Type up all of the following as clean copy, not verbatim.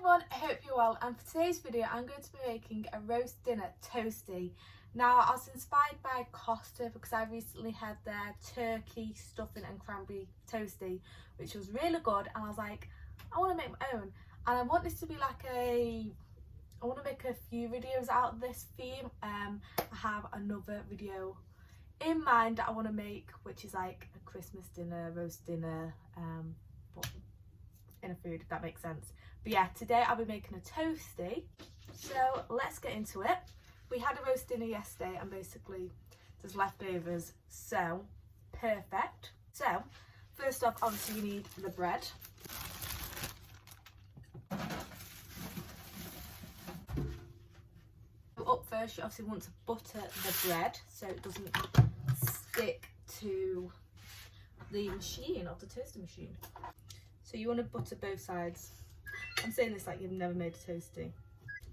everyone, I hope you're well, and for today's video I'm going to be making a roast dinner toastie. Now I was inspired by Costa because I recently had their turkey, stuffing and cranberry toastie, which was really good, and I was like, I want to make my own, and I want this to be like I want to make a few videos out of this theme. I have another video in mind that I want to make, which is like a Christmas dinner, roast dinner, but in a food, if that makes sense. But yeah, today I'll be making a toastie, so let's get into it. We had a roast dinner yesterday and basically there's leftovers, so perfect. So first off, obviously you need the bread. Up first, you obviously want to butter the bread so it doesn't stick to the machine, or the toaster machine. So you want to butter both sides. I'm saying this like you've never made a toastie.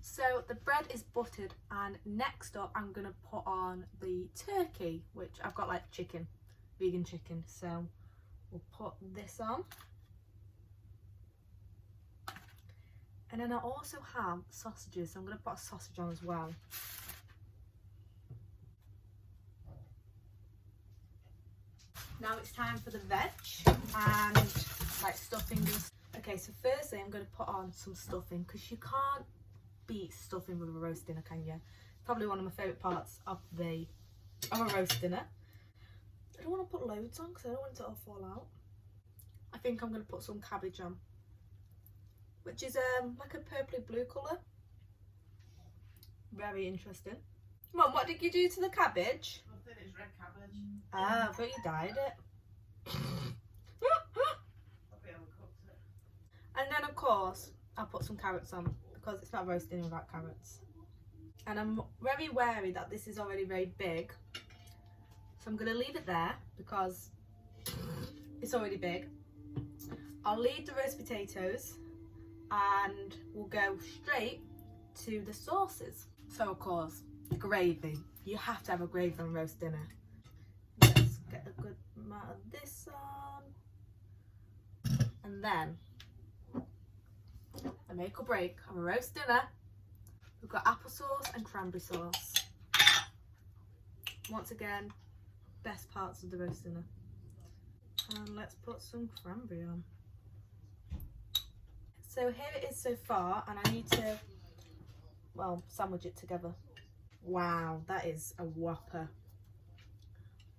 So the bread is buttered, and next up I'm going to put on the turkey, which I've got like chicken, vegan chicken. So we'll put this on. And then I also have sausages, so I'm going to put a sausage on as well. Now it's time for the veg and like stuffing. Okay, so firstly I'm going to put on some stuffing, because you can't beat stuffing with a roast dinner, can you? Probably one of my favourite parts of a roast dinner. I don't want to put loads on because I don't want it to all fall out. I think I'm going to put some cabbage on, which is like a purpley blue colour. Very interesting. Mum, what did you do to the cabbage? I think it's red cabbage. Ah, I thought you dyed it. And then of course I'll put some carrots on, because it's not roasting without carrots. And I'm very wary that this is already very big, so I'm going to leave it there because it's already big. I'll leave the roast potatoes and we'll go straight to the sauces. So of course, gravy. You have to have a gravy on roast dinner. Let's get a good amount of this on. And then the make or break of a roast dinner. We've got applesauce and cranberry sauce. Once again, best parts of the roast dinner. And let's put some cranberry on. So here it is so far, and I need to, well, sandwich it together. Wow, that is a whopper.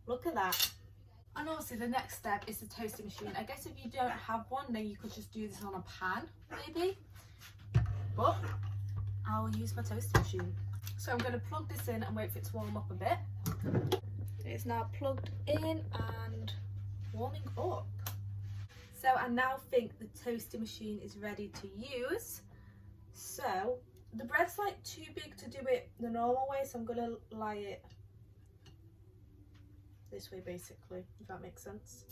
Look at that. And also the next step is the toasting machine. I guess if you don't have one, then you could just do this on a pan, maybe. But I'll use my toasting machine. So I'm going to plug this in and wait for it to warm up a bit. It's now plugged in and warming up. So I now think the toasting machine is ready to use. So the bread's like too big to do it the normal way, so I'm going to lie it this way basically, if that makes sense.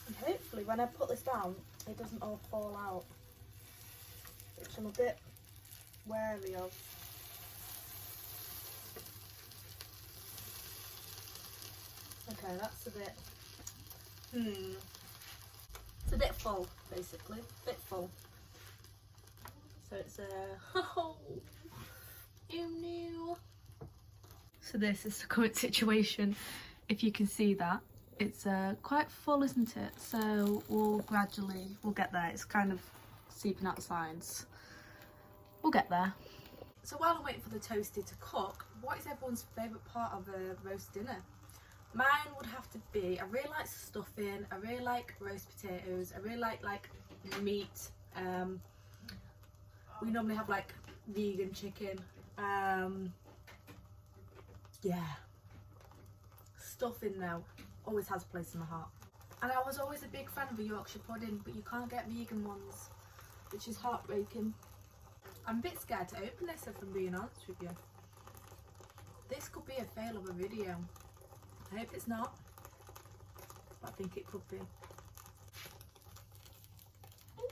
And hopefully when I put this down it doesn't all fall out, which I'm a bit wary of. Okay, that's a bit it's a bit full basically, a bit full. So it's new. So this is the current situation. If you can see that, it's quite full, isn't it? So we'll get there. It's kind of seeping out the sides. We'll get there. So while I'm waiting for the toastie to cook, what is everyone's favourite part of a roast dinner? Mine would have to be, I really like stuffing, I really like roast potatoes, I really like meat. We normally have like vegan chicken. Yeah, stuffing though always has a place in my heart. And I was always a big fan of a Yorkshire pudding, but you can't get vegan ones, which is heartbreaking. I'm a bit scared to open this, if I'm being honest with you. This could be a fail of a video. I hope it's not, but I think it could be.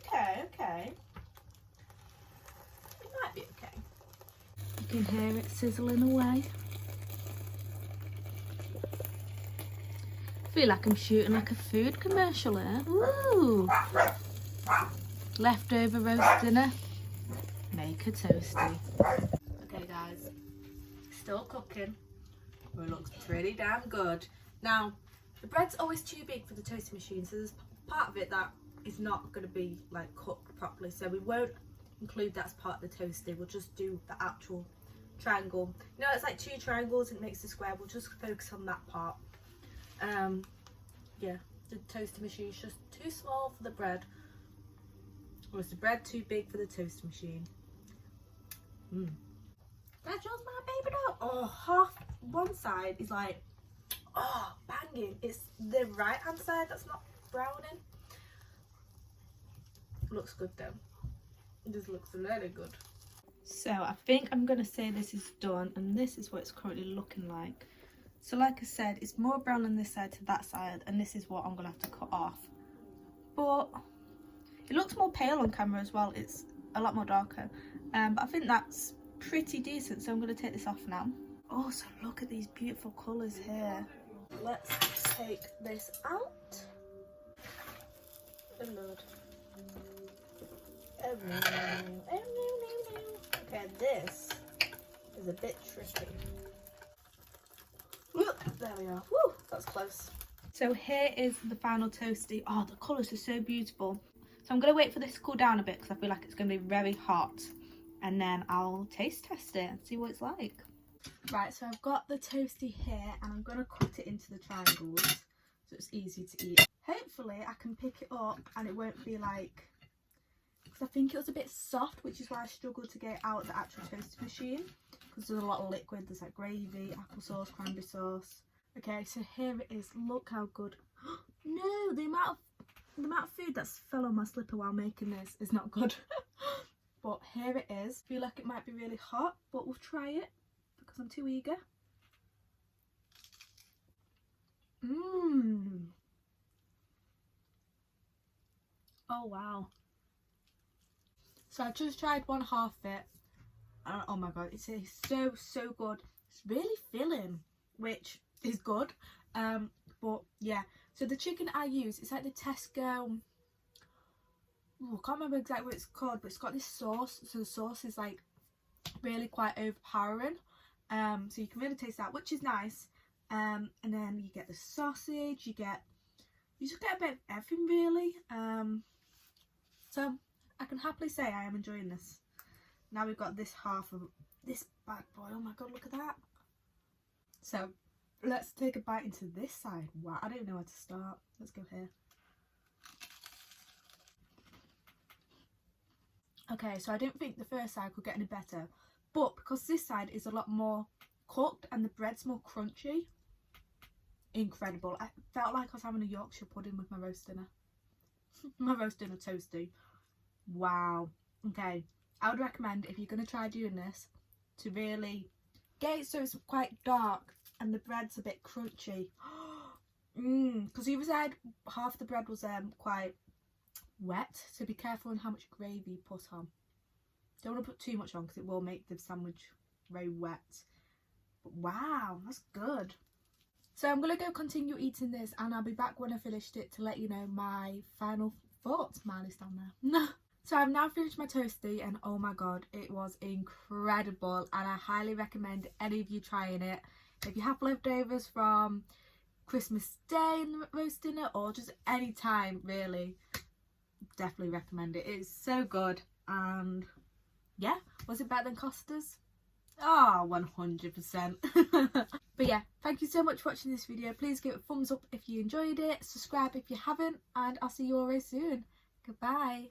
Okay. It might be okay. You can hear it sizzling away. I feel like I'm shooting like a food commercial here. Ooh. leftover roast dinner, make a toastie. Okay guys, still cooking, but it looks pretty damn good. Now, the bread's always too big for the toasting machine, so there's part of it that is not going to be like cooked properly, so we won't include that as part of the toastie. We'll just do the actual triangle. You know, it's like 2 triangles and it makes a square. We'll just focus on that part. Yeah, the toasting machine is just too small for the bread, or is the bread too big for the toasting machine? That shows my baby doll. Oh, half one side is like, oh, banging. It's the right hand side that's not browning. Looks good though. This looks really good. So I think I'm going to say this is done, and this is what it's currently looking like. So like I said, it's more brown on this side to that side, and this is what I'm going to have to cut off. But it looks more pale on camera as well. It's a lot more darker. But I think that's pretty decent, so I'm going to take this off now. Oh, so look at these beautiful colours here. Let's take this out. Oh Lord. Oh no, oh no. Okay, this is a bit tricky. There we are. Woo, that's close. So here is the final toastie. Oh, the colours are so beautiful. So I'm going to wait for this to cool down a bit because I feel like it's going to be very hot. And then I'll taste test it and see what it's like. Right, so I've got the toastie here and I'm going to cut it into the triangles so it's easy to eat. Hopefully I can pick it up and it won't be like, because I think it was a bit soft, which is why I struggled to get it out of the actual toaster machine, because there's a lot of liquid. There's like gravy, applesauce, cranberry sauce. Okay, so here it is. Look how good. No, the amount of food that's fell on my slipper while making this is not good. But here it is. I feel like it might be really hot, but we'll try it because I'm too eager. Oh wow. So I just tried one half of it. Oh my god, it's so good. It's really filling, which is good. But yeah, so the chicken I use, it's like the Tesco, I can't remember exactly what it's called, but it's got this sauce. So the sauce is like really quite overpowering. So you can really taste that, which is nice. And then you get the sausage, you just get a bit of everything really. So I can happily say I am enjoying this. Now we've got this half of this bad boy. Oh my god, look at that. So let's take a bite into this side. Wow, I don't know where to start. Let's go here. Okay, so I don't think the first side could get any better, but because this side is a lot more cooked and the bread's more crunchy, incredible. I felt like I was having a Yorkshire pudding with my roast dinner. My roast dinner toastie. Wow. Okay, I would recommend, if you're going to try doing this, to really get it so it's quite dark and the bread's a bit crunchy. Because the other side, half the bread was quite wet, so be careful on how much gravy you put on. Don't want to put too much on because it will make the sandwich very wet. But wow, that's good. So I'm going to go continue eating this and I'll be back when I finished it to let you know my final thoughts. Miley's down there. So I've now finished my toastie and oh my god, it was incredible and I highly recommend any of you trying it. If you have leftovers from Christmas Day in the roast dinner or just any time really, definitely recommend it. It's so good. And yeah, was it better than Costa's? Oh, 100%. But yeah, thank you so much for watching this video. Please give it a thumbs up if you enjoyed it, subscribe if you haven't, and I'll see you all very soon. Goodbye.